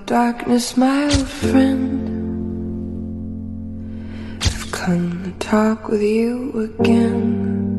Darkness, my old friend, I've come to talk with you again.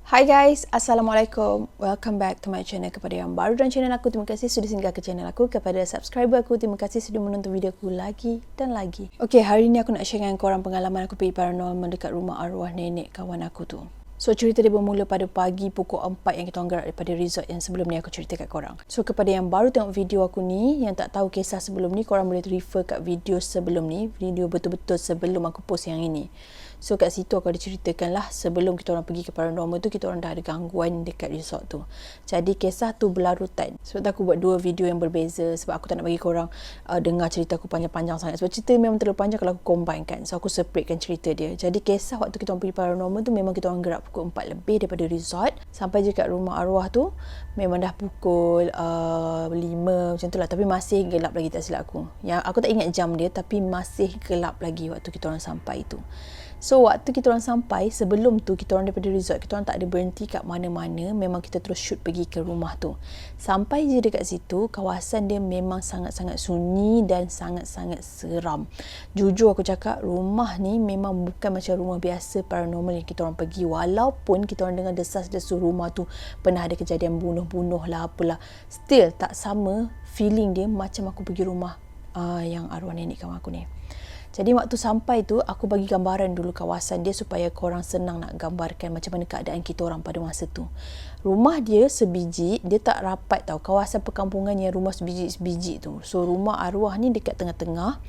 Hai guys, Assalamualaikum. Welcome back to my channel. Kepada yang baru dalam channel aku, terima kasih sudah singgah ke channel aku. Kepada subscriber aku, terima kasih sudah menonton video aku lagi dan lagi. Okay, hari ni aku nak share dengan korang pengalaman aku pergi paranormal dekat rumah arwah nenek kawan aku tu. So, cerita dia bermula pada pagi pukul 4 yang kita orang gerak daripada resort yang sebelum ni aku cerita kat korang. So, kepada yang baru tengok video aku ni, yang tak tahu kisah sebelum ni, korang boleh refer kat video sebelum ni, video betul-betul sebelum aku post yang ini. So, kat situ aku ada ceritakan lah sebelum kita orang pergi ke paranormal tu, kita orang dah ada gangguan dekat resort tu. Jadi, kisah tu berlarutan. Sebab tu aku buat dua video yang berbeza sebab aku tak nak bagi korang dengar cerita aku panjang-panjang sangat. Sebab cerita memang terlalu panjang kalau aku combine kan. So, aku separatekan cerita dia. Jadi, kisah waktu kita orang pergi paranormal tu memang kita orang gerak pukul 4 lebih daripada resort. Sampai je kat rumah arwah tu, memang dah pukul 5 macam tu lah. Tapi masih gelap lagi, tak silap aku. Yang aku tak ingat jam dia, tapi masih gelap lagi waktu kita orang sampai tu. So, waktu kita orang sampai, sebelum tu kita orang daripada resort, kita orang tak ada berhenti kat mana-mana. Memang kita terus shoot pergi ke rumah tu. Sampai je dekat situ, kawasan dia memang sangat-sangat sunyi dan sangat-sangat seram. Jujur aku cakap, rumah ni memang bukan macam rumah biasa paranormal yang kita orang pergi. Walaupun kita orang dengar desas-desus rumah tu pernah ada kejadian bunuh-bunuh lah apalah. Still tak sama feeling dia macam aku pergi rumah yang arwah nenek kawan aku ni. Jadi waktu sampai tu, aku bagi gambaran dulu kawasan dia supaya korang senang nak gambarkan macam mana keadaan kita orang pada masa tu. Rumah dia sebiji, dia tak rapat tau. Kawasan perkampungan yang rumah sebiji-sebiji tu. So, rumah arwah ni dekat tengah-tengah.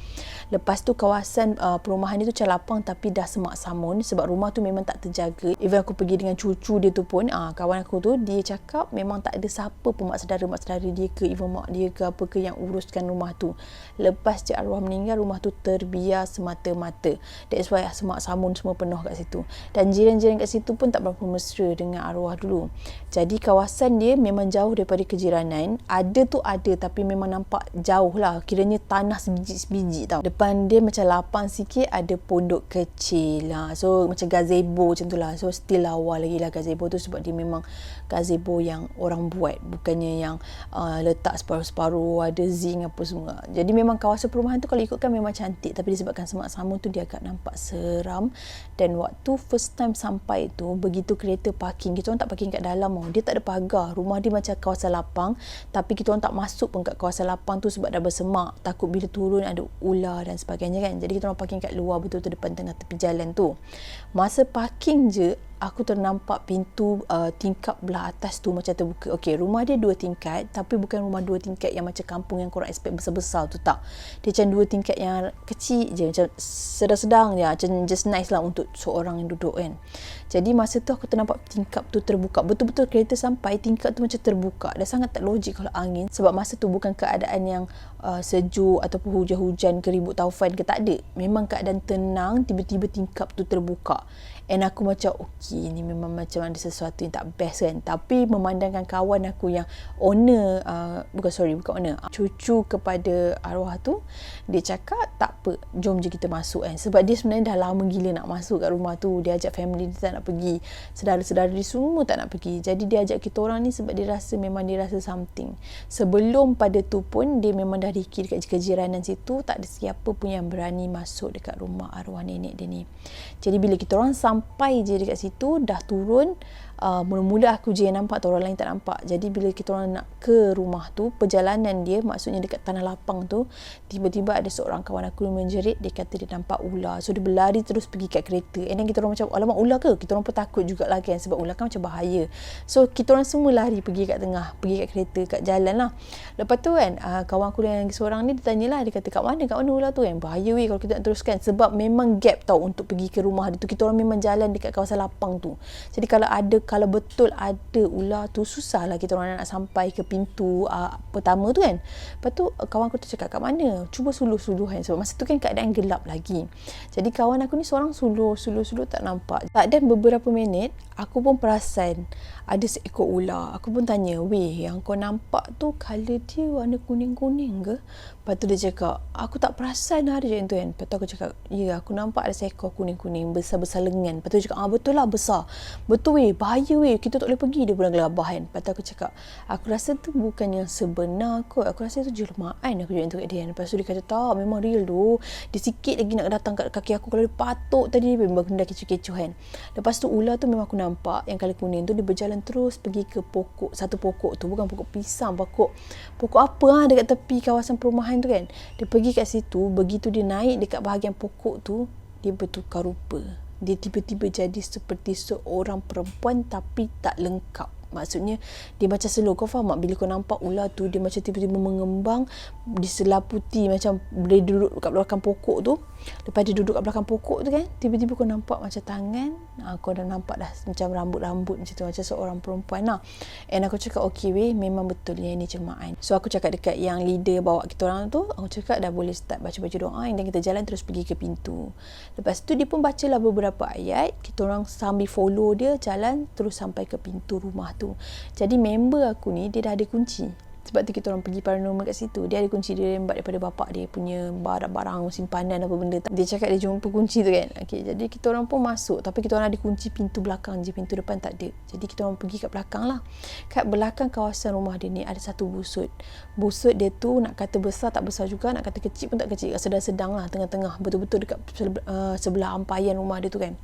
Lepas tu kawasan perumahan dia tu macam lapang tapi dah semak samun sebab rumah tu memang tak terjaga. Even aku pergi dengan cucu dia tu pun, kawan aku tu, dia cakap memang tak ada siapa pun mak saudara dia ke, even mak dia ke apa ke yang uruskan rumah tu. Lepas je arwah meninggal, rumah tu terbiar semata-mata. That's why semak samun semua penuh kat situ. Dan jiran-jiran kat situ pun tak berapa mesra dengan arwah dulu. Jadi kawasan dia memang jauh daripada kejiranan. Ada tu ada tapi memang nampak jauh lah. Kiranya tanah sebiji-sebiji tau. Depan dia macam lapang sikit, ada pondok kecil lah. So macam gazebo macam tu lah. So still lawa lagi lah gazebo tu sebab dia memang gazebo yang orang buat. Bukannya yang letak separuh-separuh, ada zinc apa semua. Jadi memang kawasan perumahan tu kalau ikutkan memang cantik. Tapi disebabkan semak samun tu dia agak nampak seram. Dan waktu first time sampai tu, begitu kereta parking, kita orang tak parking kat dalam. Dia tak ada pagar. Rumah dia macam kawasan lapang. Tapi kita orang tak masuk pun kat kawasan lapang tu sebab dah bersemak. Takut bila turun ada ular dan sebagainya kan. Jadi kita orang parking kat luar betul-betul depan tengah tepi jalan tu. Masa parking je, aku ternampak pintu tingkap belah atas tu macam terbuka. Okey, rumah dia 2 tingkat tapi bukan rumah 2 tingkat yang macam kampung yang korang expect besar-besar tu, tak. Dia macam 2 tingkat yang kecil je, macam sedang-sedang je, macam just nice lah untuk seorang yang duduk kan. Jadi masa tu aku ternampak tingkap tu terbuka. Betul-betul kereta sampai tingkap tu macam terbuka. Dah sangat tak logik kalau angin sebab masa tu bukan keadaan yang sejuk ataupun hujan-hujan ke ribut taufan ke, tak ada. Memang keadaan tenang, tiba-tiba tingkap tu terbuka. And aku macam okey, ni memang macam ada sesuatu yang tak best kan. Tapi memandangkan kawan aku yang owner, bukan owner, cucu kepada arwah tu, dia cakap tak apa, jom je kita masuk kan. Sebab dia sebenarnya dah lama gila nak masuk kat rumah tu. Dia ajak family dia tak nak pergi, saudara-saudara dia semua tak nak pergi. Jadi dia ajak kita orang ni sebab dia rasa something. Sebelum pada tu pun dia memang dah dikir dekat kejiranan situ, tak ada siapa pun yang berani masuk dekat rumah arwah nenek dia ni. Jadi bila kita orang sampai je dekat situ, dah turun, mula-mula aku je yang nampak atau orang lain tak nampak. Jadi bila kita orang nak ke rumah tu, perjalanan dia maksudnya dekat tanah lapang tu, tiba-tiba ada seorang kawan aku yang menjerit. Dia kata dia nampak ular. So dia berlari terus pergi kat kereta. And then kita orang macam, alamak ular ke? Kita orang pun takut jugalah kan, sebab ular kan macam bahaya. So kita orang semua lari pergi kat tengah, pergi kat kereta, kat jalan lah. Lepas tu kan, kawan aku yang seorang ni, dia tanyalah, dia kata kat mana ular tu kan? Bahaya weh kalau kita nak teruskan. Sebab memang gap tau untuk pergi ke rumah dia tu. Kita orang memang jalan dekat kawasan lapang tu. Jadi kalau betul ada ular tu, susah lah kita orang nak sampai ke pintu pertama tu kan. Lepas tu kawan aku tu cakap, kat mana? Cuba suluh-suluh kan. Sebab masa tu kan keadaan gelap lagi. Jadi kawan aku ni seorang suluh tak nampak. Dan beberapa minit aku pun perasan ada seekor ular. Aku pun tanya, weh, yang kau nampak tu colour dia warna kuning-kuning ke? Lepas tu dia cakap, aku tak perasan ada macam tu kan. Lepas tu aku cakap, ya, aku nampak ada seekor kuning-kuning besar-besar lengan. Lepas tu dia cakap, betul lah, besar. Betul weh, bahaya weh, kita tak boleh pergi. Dia pun gelabah kan. Lepas tu aku cakap, aku rasa tu bukan yang sebenar kot. Aku rasa tu jelmaan. Aku cakap tu kat dia. Lepas tu dia kata, tak, memang real tu. Dia sikit lagi nak datang kat kaki aku. Kalau dia patuk tadi, dia memang benda kecoh-kecoh kan. Lepas tu ular tu memang aku nampak yang colour kuning tu, dia berjalan terus pergi ke pokok. Satu pokok tu, bukan pokok pisang, pokok apa dekat tepi kawasan perumahan tu kan. Dia pergi kat situ. Begitu dia naik dekat bahagian pokok tu, dia bertukar rupa. Dia tiba-tiba jadi seperti seorang perempuan tapi tak lengkap. Maksudnya dia macam slow. Kau faham tak? Bila kau nampak ular tu, dia macam tiba-tiba mengembang, diselaputi macam dia duduk kat belakang pokok tu. Lepas dia duduk kat belakang pokok tu kan, tiba-tiba kau nampak macam tangan, kau dah nampak dah macam rambut-rambut macam tu, macam seorang perempuan lah. And aku cakap, okay weh, memang betul yang ni jelmaan. So aku cakap dekat yang leader bawa kita orang tu, aku cakap dah boleh start baca-baca doa, dan kita jalan terus pergi ke pintu. Lepas tu dia pun bacalah beberapa ayat, kita orang sambil follow dia jalan terus sampai ke pintu rumah tu. Jadi member aku ni dia dah ada kunci. Sebab tu kita orang pergi paranormal kat situ. Dia ada kunci, dia rembat daripada bapak dia punya barang-barang simpanan apa benda. Dia cakap dia jumpa kunci tu kan. Okay, jadi kita orang pun masuk. Tapi kita orang ada kunci pintu belakang je. Pintu depan tak ada. Jadi kita orang pergi kat belakang lah. Kat belakang kawasan rumah dia ni ada satu busut. Busut dia tu nak kata besar tak besar juga. Nak kata kecil pun tak kecil. Sedang-sedang lah, tengah-tengah. Betul-betul dekat sebelah ampayan rumah dia tu kan.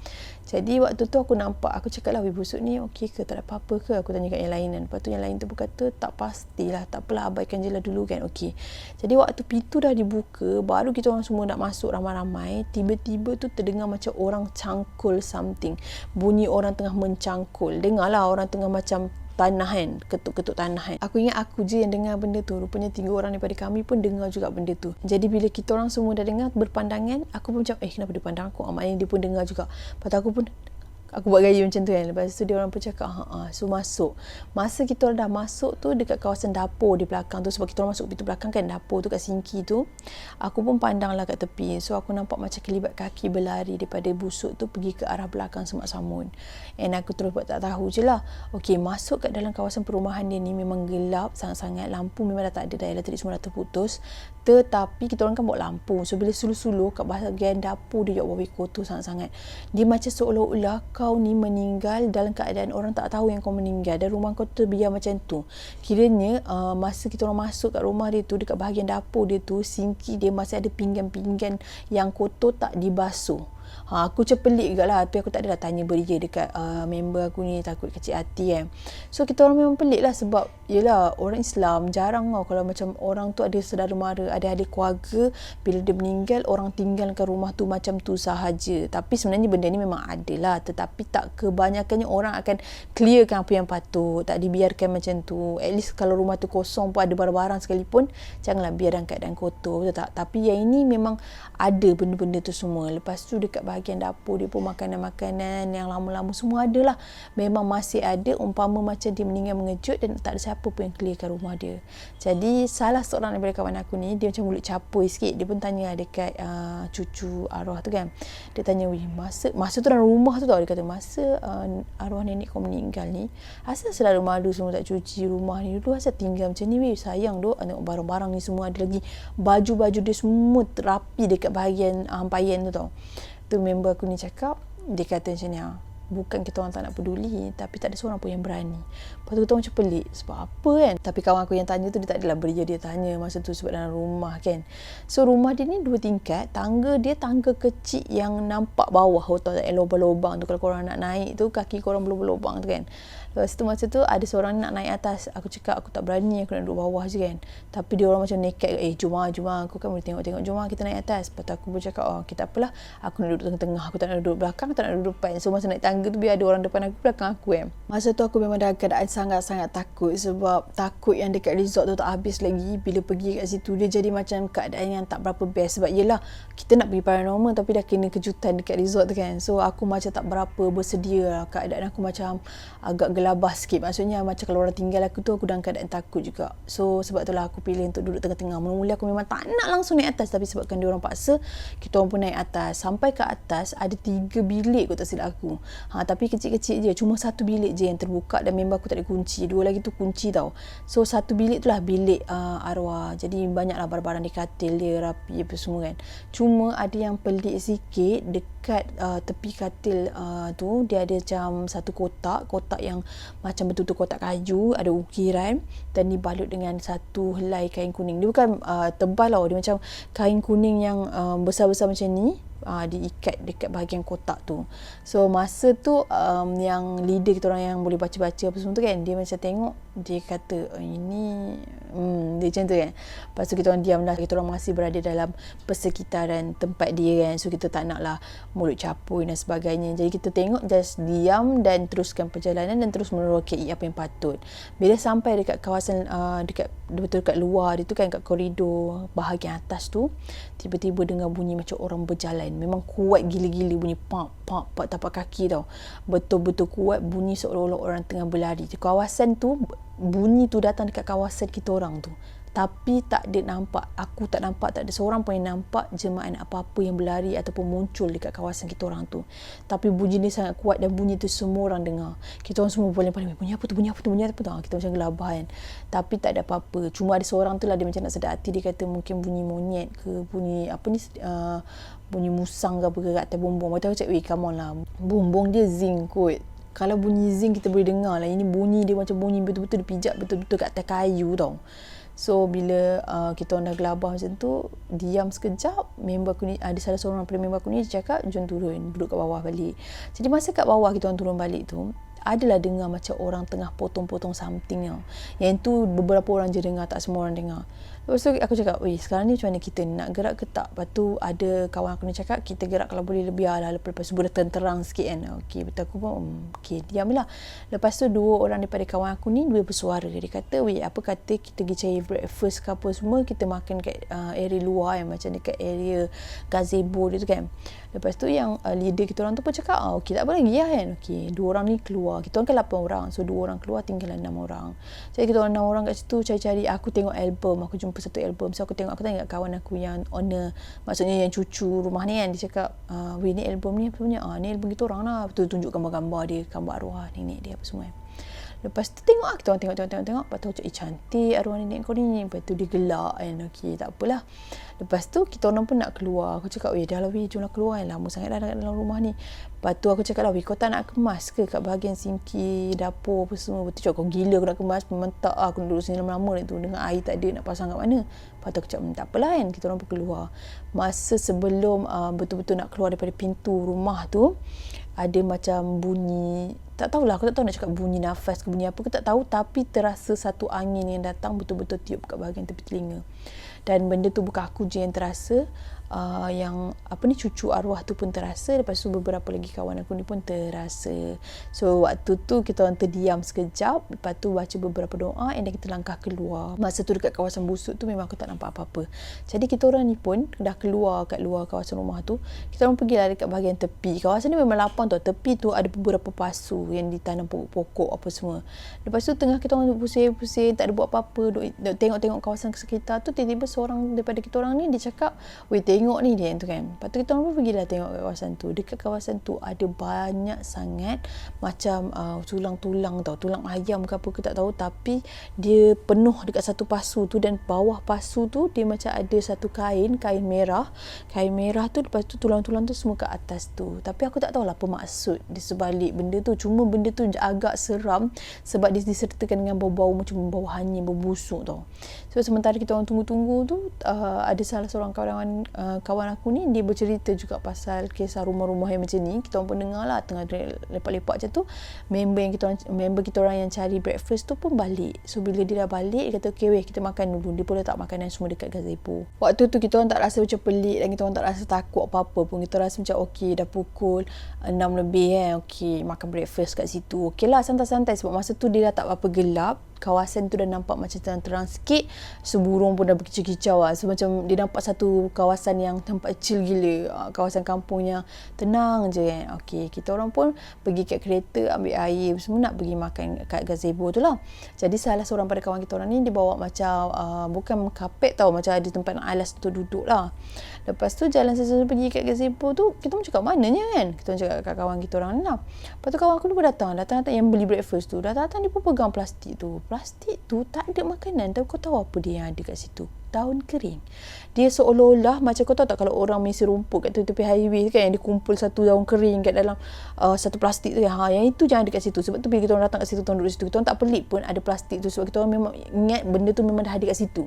Jadi waktu tu aku nampak. Aku cakap lah, weh, busut ni okey ke? Tak ada apa-apa ke? Aku tanya kat yang lain kan. Lepas tu yang lain tu berkata, tak pastilah. Tak apalah, abaikan je lah dulu kan. Okey. Jadi waktu pintu dah dibuka, baru kita orang semua nak masuk ramai-ramai, tiba-tiba tu terdengar macam orang cangkul something. Bunyi orang tengah mencangkul. Dengarlah orang tengah macam tanah kan, ketuk-ketuk tanah kan. Aku ingat aku je yang dengar benda tu. Rupanya 3 orang daripada kami pun dengar juga benda tu. Jadi bila kita orang semua dah dengar berpandangan, aku pun macam, kenapa dia pandang aku? Maknanya dia pun dengar juga. Lepas tu aku buat gaya macam tu kan. Lepas tu dia orang pun cakap, so masuk. Masa kita orang dah masuk tu dekat kawasan dapur di belakang tu, sebab kita orang masuk pintu belakang kan, dapur tu kat singki tu, aku pun pandang lah kat tepi. So aku nampak macam kelibat kaki berlari daripada busuk tu pergi ke arah belakang Semak Samun. And aku terus buat tak tahu je lah. Okay, masuk kat dalam kawasan perumahan dia ni memang gelap sangat-sangat. Lampu memang dah tak ada dah, elektrik semua dah terputus. Tetapi kita orang kan bawa lampu. So bila suluh-suluh kat bahagian dapur dia, ya Allah, kotor sangat-sangat. Dia macam seolah-olah kau ni meninggal dalam keadaan orang tak tahu yang kau meninggal, dan rumah kau terbiar macam tu. Kiranya masa kita orang masuk kat rumah dia tu, dekat bahagian dapur dia tu, sinki dia masih ada pinggan-pinggan yang kotor tak dibasuh. Aku macam pelik juga lah. Tapi aku tak adalah tanya beria dekat member aku ni, takut kecil hati kan. So kita orang memang pelik lah. Sebab yelah, orang Islam jarang tau kalau macam orang tu ada saudara mara, ada ahli keluarga, bila dia meninggal orang tinggalkan rumah tu macam tu sahaja. Tapi sebenarnya benda ni memang ada lah, tetapi tak kebanyakannya orang akan clearkan apa yang patut, tak dibiarkan macam tu. At least kalau rumah tu kosong pun, ada barang-barang sekalipun, janganlah biar dalam keadaan kotor, betul tak? Tapi yang ini memang ada benda-benda tu semua. Lepas tu dekat bahagian dapur dia pun makanan-makanan yang lama-lama semua ada lah. Memang masih ada, umpama macam dia meninggal mengejut dan tak ada siapa pun yang clearkan rumah dia. Jadi salah seorang daripada kawan aku ni, dia macam mulut capui sikit. Dia pun tanya dekat cucu arwah tu kan. Dia tanya, weh, masa tu dalam rumah tu tau, dia kata, masa arwah nenek kau meninggal ni, asal selalu malu semua tak cuci rumah ni dulu, asal tinggal macam ni weh, sayang duk, tengok barang-barang ni semua ada lagi, baju-baju dia semua rapi dekat bahagian hampayan tu tau. Tu member aku ni cakap, dia kata macam ni, bukan kita orang tak nak peduli, tapi tak ada seorang pun yang berani. Lepas tu kita macam pelik, sebab apa kan? Tapi kawan aku yang tanya tu, dia tak adalah beria dia tanya masa tu sebab dalam rumah kan. So rumah dia ni 2 tingkat, tangga dia tangga kecil yang nampak bawah, tahu tak, lubang-lubang tu, kalau korang nak naik tu kaki korang berlubang-lubang tu kan. Lepas tu masa tu ada seorang nak naik atas. Aku cakap aku tak berani, aku nak duduk bawah je kan. Tapi dia orang macam nekat, jom aku kan boleh tengok-tengok, jom kita naik atas. Lepas tu aku pun cakap, kita apalah, aku nak duduk tengah-tengah, aku tak nak duduk belakang, tak nak duduk depan. So masa naik tangga tu biar ada orang depan aku, belakang aku kan. Masa tu aku memang dah keadaan sangat-sangat takut, sebab takut yang dekat resort tu tak habis lagi. Bila pergi kat situ dia jadi macam keadaan yang tak berapa best. Sebab yelah, kita nak pergi paranormal tapi dah kena kejutan dekat resort tu kan. So aku macam tak berapa bersedia lah. Keadaan aku macam agak gelabah sikit. Maksudnya macam kalau orang tinggal aku tu, aku dalam keadaan takut juga. So sebab itulah aku pilih untuk duduk tengah-tengah. Mula-mula aku memang tak nak langsung naik atas, tapi sebabkan dia orang paksa, kita orang pun naik atas. Sampai ke atas ada 3 bilik kot tak silap aku. Tapi kecil-kecil je, cuma 1 bilik je yang terbuka dan member aku tak ada kunci. 2 lagi tu kunci tau. So 1 bilik tu lah bilik arwah. Jadi banyaklah barang-barang di katil dia, rapi apa semua kan. Cuma ada yang pelik sikit, dekat tepi katil tu dia ada macam satu kotak yang macam betul-betul kotak kayu, ada ukiran dan dibalut dengan satu helai kain kuning. Dia bukan tebal tau, dia macam kain kuning yang besar-besar macam ni, diikat dekat bahagian kotak tu. So masa tu yang leader kita orang yang boleh baca-baca apa semua tu kan, dia macam tengok, dia kata ini dia macam tu kan. Lepas tu kita orang diam lah, kita orang masih berada dalam persekitaran tempat dia kan. So kita tak nak lah mulut capui dan sebagainya. Jadi kita tengok, just diam dan teruskan perjalanan dan terus menerokai apa yang patut. Bila sampai dekat kawasan betul dekat luar dia tu kan, kat koridor bahagian atas tu, tiba-tiba dengar bunyi macam orang berjalan. Memang kuat gila-gila bunyi pap tapak kaki tau. Betul-betul kuat bunyi seolah-olah orang tengah berlari. Di kawasan tu, bunyi tu datang dekat kawasan kita orang tu. Tapi tak ada nampak, aku tak nampak, tak ada seorang pun yang nampak jemaah apa-apa yang berlari ataupun muncul dekat kawasan kita orang tu. Tapi bunyi ni sangat kuat dan bunyi tu semua orang dengar. Kita orang semua paling-paling, bunyi apa tu. Kita macam gelabah kan. Tapi tak ada apa-apa. Cuma ada seorang tu lah, dia macam nak sedar hati, dia kata mungkin bunyi monyet ke, bunyi apa ni, bunyi musang ke apa ke kat atas bumbung. Lepas tu aku cakap, come on lah, bumbung dia zinc kot. Kalau bunyi zinc kita boleh dengar lah. Ini bunyi dia macam bunyi betul-betul dipijak betul-betul kat atas kayu tau. So bila kita orang dah gelabah macam tu, diam sekejap, member aku ni, ada salah seorang daripada member aku ni, dia cakap jom turun, duduk kat bawah balik. Jadi masa kat bawah kita orang turun balik tu, adalah dengar macam orang tengah potong-potong something tau. Yang tu beberapa orang je dengar, tak semua orang dengar. Lepas tu aku cakap, sekarang ni macam mana kita nak gerak ke tak? Lepas tu ada kawan aku ni cakap, kita gerak kalau boleh lebih lah. Lepas tu dah terang sikit kan. Okey, betul aku pun, diam lah. Lepas tu 2 orang daripada kawan aku ni, 2 bersuara. Dia kata, apa kata kita pergi cari breakfast ke apa semua, kita makan kat area luar yang macam dekat area gazebo dia tu kan. Lepas tu yang leader kita orang tu pun cakap, okey tak apa lagi lah kan. Okey, 2 orang ni keluar. Kita orang kan 8 orang. So 2 orang keluar, tinggal 6 orang. Jadi kita orang 6 orang kat situ cari-cari. Aku tengok album, aku jumpa satu album. So aku tengok kat kawan aku yang owner, maksudnya yang cucu rumah ni kan. Dia cakap, ni album ni apa punya? Ni album kita orang lah. Betul tunjuk gambar-gambar dia, gambar arwah nenek dia apa semua kan. Lepas tu tengok kita orang tengok. Lepas tu cakap, cantik arwah nenek kau ni. Lepas tu dia gelak kan. Okey, tak apalah. Lepas tu kita orang pun nak keluar. Aku cakap, dah lah jomlah keluar kan. Lama sangat dah dalam rumah ni. Lepas tu aku cakap lah, kau tak nak kemas ke kat bahagian sinki, dapur apa semua? Betul cakap, kau gila aku nak kemas. Memang tak lah, aku duduk sini lama-lama ni tu. Dengan air tak ada, nak pasang kat mana? Lepas tu aku cakap, tak apalah kan. Kita orang pun keluar. Masa sebelum betul-betul nak keluar daripada pintu rumah tu, ada macam bunyi, tak tahulah, aku tak tahu nak cakap bunyi nafas ke bunyi apa, aku tak tahu. Tapi terasa satu angin yang datang betul-betul tiup kat bahagian tepi telinga. Dan benda tu bukan aku je yang terasa, yang cucu arwah tu pun terasa. Lepas tu beberapa lagi kawan aku ni pun terasa. So waktu tu kita orang terdiam sekejap. Lepas tu baca beberapa doa dan kita langkah keluar. Masa tu dekat kawasan busuk tu memang aku tak nampak apa-apa. Jadi kita orang ni pun dah keluar kat luar kawasan rumah tu. Kita orang pergilah dekat bahagian tepi. Kawasan ni memang lapang tau. Tepi tu ada beberapa pasu yang ditanam pokok-pokok apa semua. Lepas tu tengah kita orang pusing-pusing, tak ada buat apa-apa, duk tengok-tengok kawasan sekitar tu, tiba-tiba seorang daripada kita orang ni dia cakap, tengok ni dia tu kan. Lepas tu kita orang pun pergilah tengok kat kawasan tu. Dekat kawasan tu ada banyak sangat macam tulang-tulang tau, tulang ayam ke apa ke tak tahu, tapi dia penuh dekat satu pasu tu. Dan bawah pasu tu dia macam ada satu kain merah tu. Lepas tu tulang-tulang tu semua kat atas tu. Tapi aku tak tahulah apa maksud di sebalik benda tu. Cuma benda tu agak seram sebab dia disertakan dengan bau-bau macam bau hanyir, bau busuk tau. So sementara kita orang tunggu-tunggu tu, ada salah seorang kawan aku ni, dia bercerita juga pasal kisah rumah-rumah yang macam ni. Kita orang pun dengar lah, tengah lepak-lepak macam tu, member kita orang yang cari breakfast tu pun balik. So bila dia dah balik, dia kata okey kita makan dulu. Dia pun letak makanan semua dekat gazebo. Waktu tu kita orang tak rasa macam pelik dan kita orang tak rasa takut apa-apa pun. Kita rasa macam okey, dah pukul 6 lebih kan, okey makan breakfast kat situ, okey lah, santai-santai. Sebab masa tu dia dah tak apa-apa gelap. kawasan tu dah nampak macam terang-terang sikit. So burung pun dah berkicau-kicau lah. So macam dia nampak satu kawasan yang nampak chill gila. Kawasan kampung yang tenang je kan. Okay, kita orang pun pergi kat kereta ambil air semua nak pergi makan kat gazebo tu lah. Jadi salah seorang pada kawan kita orang ni dia bawa macam bukan kapet tau, macam ada tempat alas untuk duduk lah. Lepas tu jalan sesuatu pergi kat gazebo tu, kita pun cakap mananya kan. Kita pun cakap kat kawan kita orang ni lah. Lepas tu kawan aku lupa datang yang beli breakfast tu. Datang dia pun pegang plastik tu. Plastik tu tak ada makanan. Tapi kau tahu apa dia yang ada kat situ? Daun kering. Dia seolah-olah macam kau tahu tak kalau orang mengisi rumput kat tepi highway kan, yang dia kumpul satu daun kering kat dalam satu plastik tu kan. Yang itu jangan ada kat situ. Sebab tu bila kita orang datang kat situ, kita orang duduk situ, kita orang tak pelik pun ada plastik tu sebab kita orang memang ingat benda tu memang dah ada kat situ.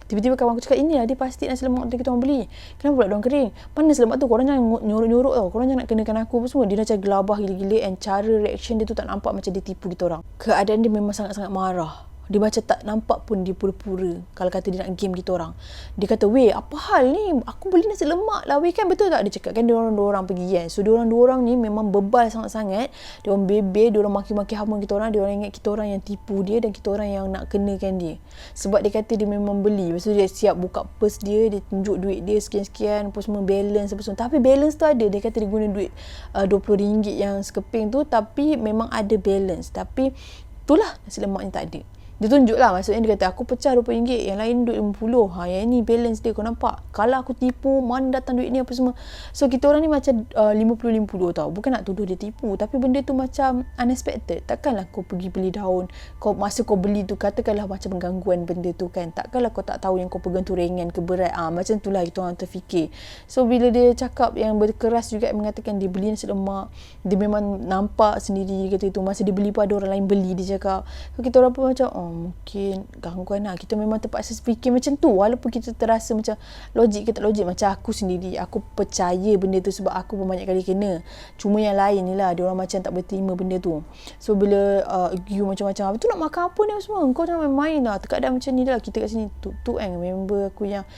Tiba-tiba kawan aku cakap, ini ada plastik nasi lemak tu kita orang beli. Kenapa pula daun kering? Mana nasi lemak tu? Korang jangan nyorok-nyorok tau. Korang jangan nak kenakan aku apa semua. Dia macam gelabah gila-gila, and cara reaction dia tu tak nampak macam dia tipu kita orang. Keadaan dia memang sangat-sangat marah. Dia macam tak nampak pun dia pura-pura kalau kata dia nak game kita orang. Dia kata, weh, apa hal ni? Aku beli nasi lemak lah, weh, kan betul tak? Dia cakap kan dia orang pergi kan. So dia orang ni memang bebal sangat-sangat. Dia orang bebel, dia orang maki-maki hama kita orang. Dia orang ingat kita orang yang tipu dia dan kita orang yang nak kenakan dia. Sebab dia kata dia memang beli. Lepas tu dia siap buka purse dia tunjuk duit dia sekian-sekian, apa semua balance apa semua. Tapi balance tu ada. Dia kata dia guna duit RM20 yang sekeping tu, tapi memang ada balance. Tapi itulah nasi lemaknya tak ada. Dia tunjuk lah, maksudnya dia kata aku pecah RM20, yang lain duit RM50. Yang ni balance dia, kau nampak? Kalau aku tipu, mana datang duit ni apa semua. So kita orang ni macam 50-50 tau. Bukan nak tuduh dia tipu, tapi benda tu macam unexpected. Takkanlah kau pergi beli daun, masa kau beli tu katakanlah macam gangguan benda tu kan. Takkanlah kau tak tahu yang kau pegang tu ringan ke berat. Macam tu lah kita orang terfikir. So bila dia cakap yang berkeras juga, mengatakan dia beli nasi lemak, dia memang nampak sendiri, dia kata itu masa dia beli pun ada orang lain beli, dia cakap. So kita orang pun macam mungkin gangguan lah. Kita memang terpaksa fikir macam tu, walaupun kita terasa macam logik ke tak logik. Macam aku sendiri, aku percaya benda tu sebab aku pun banyak kali kena. Cuma yang lain ni lah, dia orang macam tak berterima benda tu. So bila you macam-macam, apa tu nak makan apa ni semua, kau jangan main-main lah. Keadaan macam ni lah kita kat sini. Tu kan member aku yang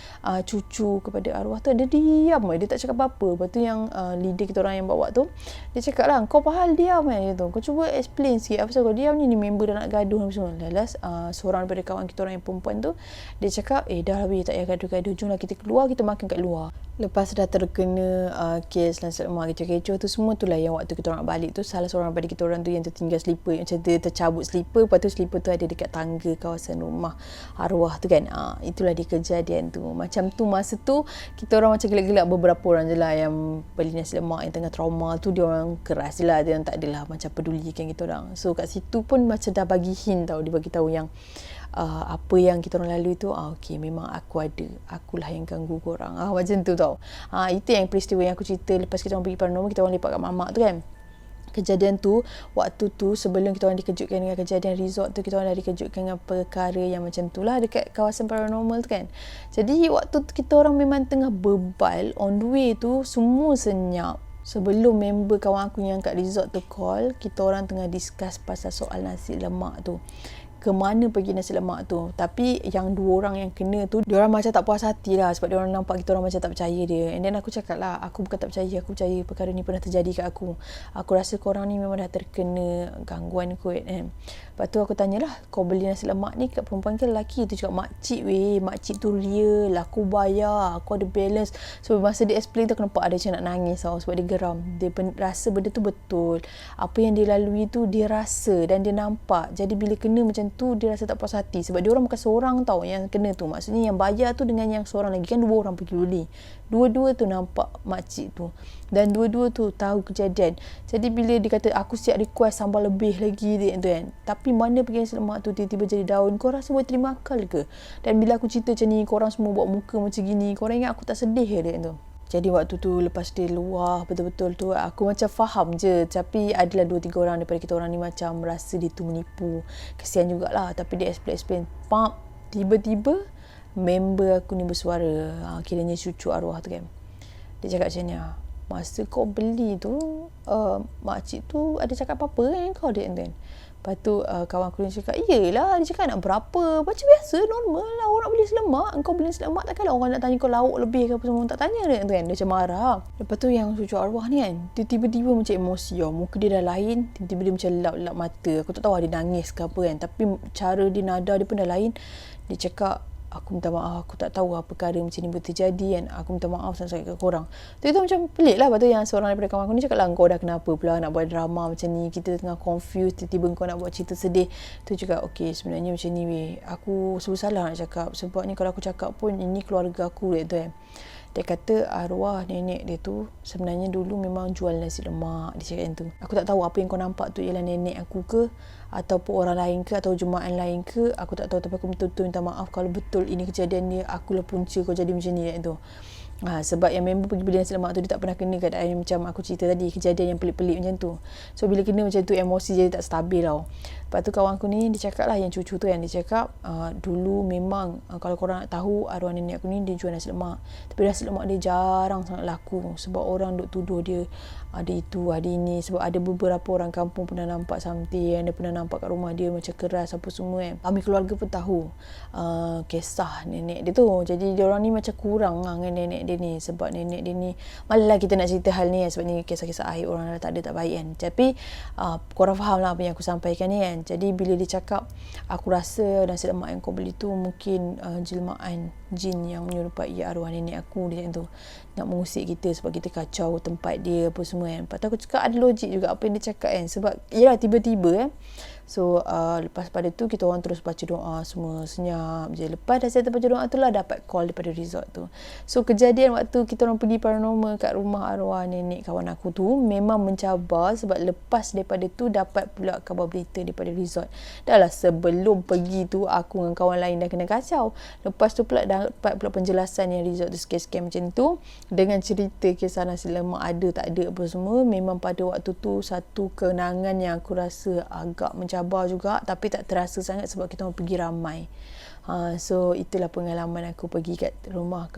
cucu kepada arwah tu, dia diam, dia tak cakap apa-apa. Lepas tu yang leader kita orang yang bawa tu, dia cakap lah, kau pahal diam kan, kau cuba explain sikit apa sebab kau diam ni member dah nak gaduh semua. Lalas seorang daripada kawan kita orang yang perempuan tu, dia cakap, dah habis tak payah gaduh-gaduh, jomlah kita keluar, kita makan kat luar. Lepas dah terkena kes nasi lemak kecoh-kecoh tu semua, tu lah yang waktu kita orang nak balik tu, salah seorang daripada kita orang tu yang tertinggal slipper, macam dia tercabut slipper. Lepas tu slipper tu ada dekat tangga kawasan rumah arwah tu kan. Itulah dia kejadian tu. Macam tu masa tu kita orang macam gelak-gelak, beberapa orang je lah yang beli nasi lemak yang tengah trauma tu, dia orang keras je lah, dia orang tak adalah macam pedulikan kita orang. So kat situ pun macam dah bagi hint tau, dia bagi tahu yang apa yang kita orang lalui tu, okey, memang akulah yang ganggu korang, macam tu tau. Itu yang peristiwa yang aku cerita lepas kita orang pergi paranormal, kita orang lepak kat mamak tu kan. Kejadian tu, waktu tu sebelum kita orang dikejutkan dengan kejadian resort tu, kita orang dah dikejutkan dengan perkara yang macam tu lah dekat kawasan paranormal tu kan. Jadi waktu tu kita orang memang tengah bebal, on the way tu semua senyap. Sebelum member kawan aku yang kat resort tu call, kita orang tengah discuss pasal soal nasi lemak tu, ke mana pergi nasi lemak tu. Tapi yang dua orang yang kena tu, dia orang macam tak puas hati lah sebab dia orang nampak kita orang macam tak percaya dia. And then aku cakap lah, aku bukan tak percaya, aku percaya perkara ni pernah terjadi kat aku. Aku rasa korang ni memang dah terkena gangguan kot kan. Lepas tu aku tanyalah, kau beli nasi lemak ni kat perempuan ke lelaki? Tu cakap, makcik weh, makcik tu real, aku bayar, aku ada balance. So masa dia explain tu, aku nampak ada macam nak nangis tau, sebab dia geram. Dia rasa benda tu betul. Apa yang dia lalui tu dia rasa dan dia nampak. Jadi bila kena macam tu, dia rasa tak puas hati sebab dia orang bukan seorang tau yang kena tu. Maksudnya yang bayar tu dengan yang seorang lagi, kan dua orang pergi beli. Dua-dua tu nampak makcik tu dan dua-dua tu tahu kejadian. Jadi bila dia kata aku siap request sambal lebih lagi dia tu kan, tapi mana pergi nasi lemak tu tiba-tiba jadi daun, kau rasa boleh terima akal ke? Dan bila aku cerita macam ni, korang semua buat muka macam gini, korang ingat aku tak sedih ke dia tu? Jadi waktu tu lepas dia luar betul-betul tu, aku macam faham je. Tapi adalah 2-3 orang daripada kita orang ni macam rasa dia tu menipu. Kesian jugalah. Tapi dia explain. Tiba-tiba member aku ni bersuara. Kiranya cucu arwah tu kan. Dia cakap macam ni, masa kau beli tu, makcik tu ada cakap apa-apa kan kau dia kan? Lepas tu kawan aku ni cakap, iyalah, dia cakap nak berapa? Macam biasa, normal lah, orang beli selemak. Engkau beli selemak, takkanlah orang nak tanya kau lauk lebih ke apa semua. Tak tanya dia tu kan, dia macam marah. Lepas tu yang cucu arwah ni kan, dia tiba-tiba macam emosi tau. Muka dia dah lain, tiba-tiba dia macam lap-lap mata. Aku tak tahu dia nangis ke apa kan, tapi cara dia, nada dia pun dah lain. Dia cakap, aku minta maaf, aku tak tahu apa perkara macam ni terjadi kan. Aku minta maaf sangat-sangat ke korang. Tu macam pelik lah. Lepas tu yang seorang daripada kawan aku ni cakap lah, kau dah kenapa pula nak buat drama macam ni, kita tengah confused, tiba-tiba kau nak buat cerita sedih. Tu cakap, okay, sebenarnya macam ni weh, aku sebab salah nak cakap. Sebabnya kalau aku cakap pun, ini keluarga aku tu kan. Dia kata arwah nenek dia tu sebenarnya dulu memang jual nasi lemak. Dia cakap macam tu. Aku tak tahu apa yang kau nampak tu ialah nenek aku ke, ataupun orang lain ke, atau jemaah lain ke. Aku tak tahu, tapi aku betul-betul minta maaf kalau betul ini kejadian dia. Akulah punca kau jadi macam ni tu. Sebab yang member pergi beli nasi lemak tu, dia tak pernah kena keadaan yang macam aku cerita tadi, kejadian yang pelik-pelik macam tu. So bila kena macam tu, emosi jadi tak stabil tau. Lepas tu kawan aku ni, dia cakap lah, yang cucu tu kan, dia cakap dulu memang kalau korang nak tahu, arwah nenek aku ni dia jual nasi lemak. Tapi nasi lemak dia jarang sangat laku, sebab orang duk tuduh dia ada itu, ada ini. Sebab ada beberapa orang kampung pernah nampak something, dia pernah nampak kat rumah dia macam keras apa semua kan. Kami keluarga pun tahu kisah nenek dia tu. Jadi dia orang ni macam kurang lah dengan nenek dia ni. Sebab nenek dia ni, malah kita nak cerita hal ni kan, sebab ni kisah-kisah akhir orang dah tak ada, tak baik kan. Tapi korang faham lah apa yang aku sampaikan ni kan. Jadi bila dia cakap, aku rasa nasi lemak yang kau beli tu mungkin jelmaan jin yang menyerupai arwah nenek aku, dia macam tu, nak mengusik kita sebab kita kacau tempat dia apa semua kan. Lepas tu aku cakap ada logik juga apa yang dia cakap kan. Sebab yelah tiba-tiba so lepas pada tu kita orang terus baca doa, semua senyap je. Lepas dah settle baca doa tu lah, dapat call daripada resort tu. So kejadian waktu kita orang pergi paranormal kat rumah arwah nenek kawan aku tu memang mencabar. Sebab lepas daripada tu dapat pula khabar berita daripada resort. Dah lah sebelum pergi tu aku dengan kawan lain dah kena kacau. Lepas tu pula dapat pula penjelasan yang resort tu scam macam tu, dengan cerita kisah nasi lemak ada tak ada apa semua. Memang pada waktu tu satu kenangan yang aku rasa agak mencabar juga, tapi tak terasa sangat sebab kita orang pergi ramai. So itulah pengalaman aku pergi kat rumah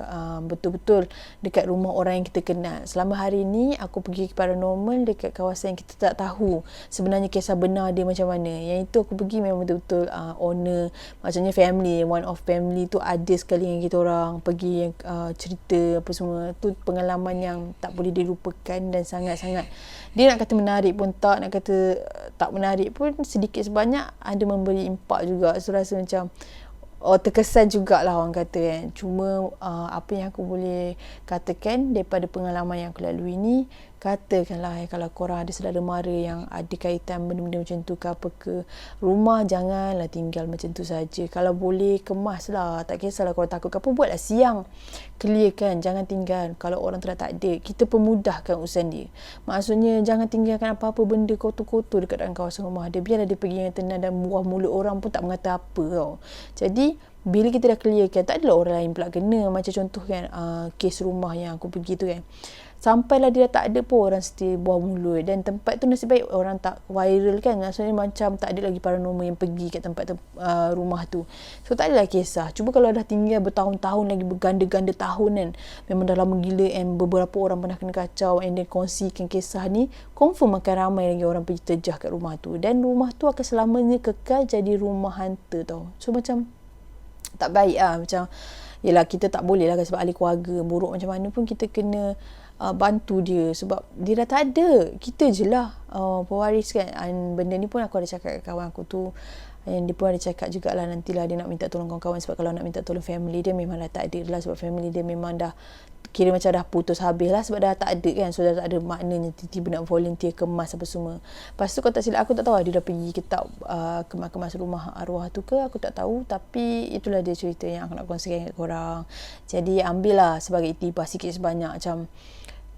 betul-betul dekat rumah orang yang kita kenal. Selama hari ni aku pergi ke paranormal dekat kawasan yang kita tak tahu sebenarnya kisah benar dia macam mana. Yang itu aku pergi memang betul-betul owner, maksudnya family, one of family tu ada sekali yang kita orang pergi, yang cerita apa semua tu, pengalaman yang tak boleh dilupakan dan sangat-sangat, dia nak kata menarik pun tak, nak kata tak menarik pun, sedikit sebanyak ada memberi impak juga. So rasa macam terkesan jugalah orang kata kan. Cuma apa yang aku boleh katakan daripada pengalaman yang aku lalui ni, katakanlah kalau korang ada saudara mara yang ada kaitan benda-benda macam tu ke apa ke, rumah janganlah tinggal macam tu saja. Kalau boleh kemaslah, tak kisahlah korang takut ke apa, buatlah siang, clearkan, jangan tinggal. Kalau orang tu dah tak ada, kita pemudahkan urusan dia. Maksudnya jangan tinggalkan apa-apa benda kotor-kotor dekat dalam kawasan rumah dia. Biarlah dia pergi dengan tenang, dan buah mulut orang pun tak mengata apa tau. Jadi bila kita dah clearkan, tak adalah orang lain pula kena. Macam contoh kan, kes rumah yang aku pergi tu kan, sampailah dia dah tak ada pun orang still buah mulut. Dan tempat tu nasib baik orang tak viral kan. Maksudnya macam tak ada lagi paranormal yang pergi kat tempat rumah tu. So tak adalah kisah. Cuba kalau dah tinggal bertahun-tahun lagi, berganda-ganda tahun kan, memang dah lama gila, and beberapa orang pernah kena kacau, and then kongsikan kisah ni, confirm akan ramai lagi orang pergi terjah kat rumah tu. Dan rumah tu akan selamanya kekal jadi rumah hantu tau. So macam tak baik lah. Macam yelah, kita tak boleh lah sebab ahli keluarga buruk macam mana pun kita kena bantu dia, sebab dia dah tak ada, kita je lah pewaris kan. And benda ni pun aku ada cakap kat kawan aku tu, and dia pun ada cakap jugalah nantilah dia nak minta tolong kawan-kawan. Sebab kalau nak minta tolong family dia memang dah tak ada lah, sebab family dia memang dah kira macam dah putus habis lah, sebab dah tak ada kan. So dah tak ada maknanya tiba-tiba nak volunteer kemas apa semua. Lepas tu kalau tak silap aku, tak tahu dia dah pergi ke tak kemas rumah arwah tu ke, aku tak tahu. Tapi itulah dia cerita yang aku nak kongsikan kat korang. Jadi ambil lah sebagai iktibar sikit sebanyak. Macam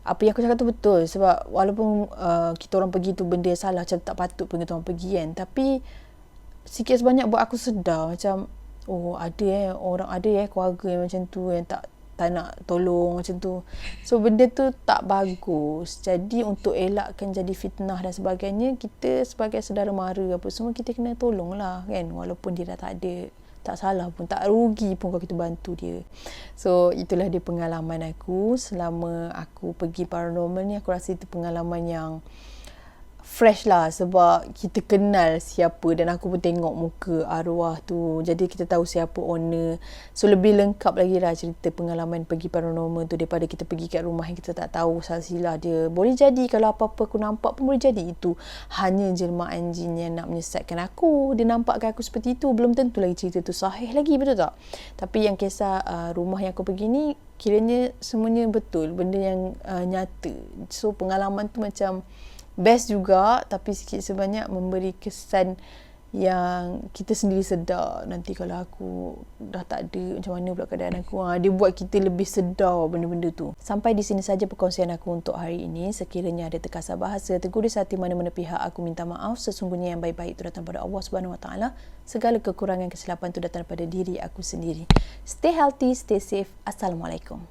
apa yang aku cakap tu betul. Sebab walaupun kita orang pergi tu benda salah, macam tak patut pun kita orang pergi kan, tapi sikit sebanyak buat aku sedar macam, oh ada orang, ada keluarga yang macam tu, yang tak nak tolong macam tu. So benda tu tak bagus. Jadi untuk elakkan jadi fitnah dan sebagainya, kita sebagai saudara mara apa semua, kita kena tolong lah kan. Walaupun dia dah tak ada, tak salah pun, tak rugi pun kalau kita bantu dia. So itulah dia pengalaman aku selama aku pergi paranormal ni. Aku rasa itu pengalaman yang fresh lah sebab kita kenal siapa dan aku pun tengok muka arwah tu. Jadi kita tahu siapa owner. So lebih lengkap lagi lah cerita pengalaman pergi paranormal tu daripada kita pergi kat rumah yang kita tak tahu silsilah dia. Boleh jadi kalau apa-apa aku nampak pun boleh jadi itu hanya jelmaan jin yang nak menyesatkan aku. Dia nampakkan aku seperti itu. Belum tentu lagi cerita tu sahih lagi, betul tak? Tapi yang kisah rumah yang aku pergi ni kiranya semuanya betul. Benda yang nyata. So pengalaman tu macam best juga, tapi sikit sebanyak memberi kesan yang kita sendiri sedar nanti kalau aku dah tak ada, macam mana pula keadaan aku. Dia buat kita lebih sedar benda-benda tu. Sampai di sini saja perkongsian aku untuk hari ini. Sekiranya ada terkasar bahasa, tergurus hati mana-mana pihak, aku minta maaf. Sesungguhnya yang baik-baik itu datang daripada Allah Subhanahu Wa Taala. Segala kekurangan kesilapan itu datang daripada diri aku sendiri. Stay healthy, stay safe. Assalamualaikum.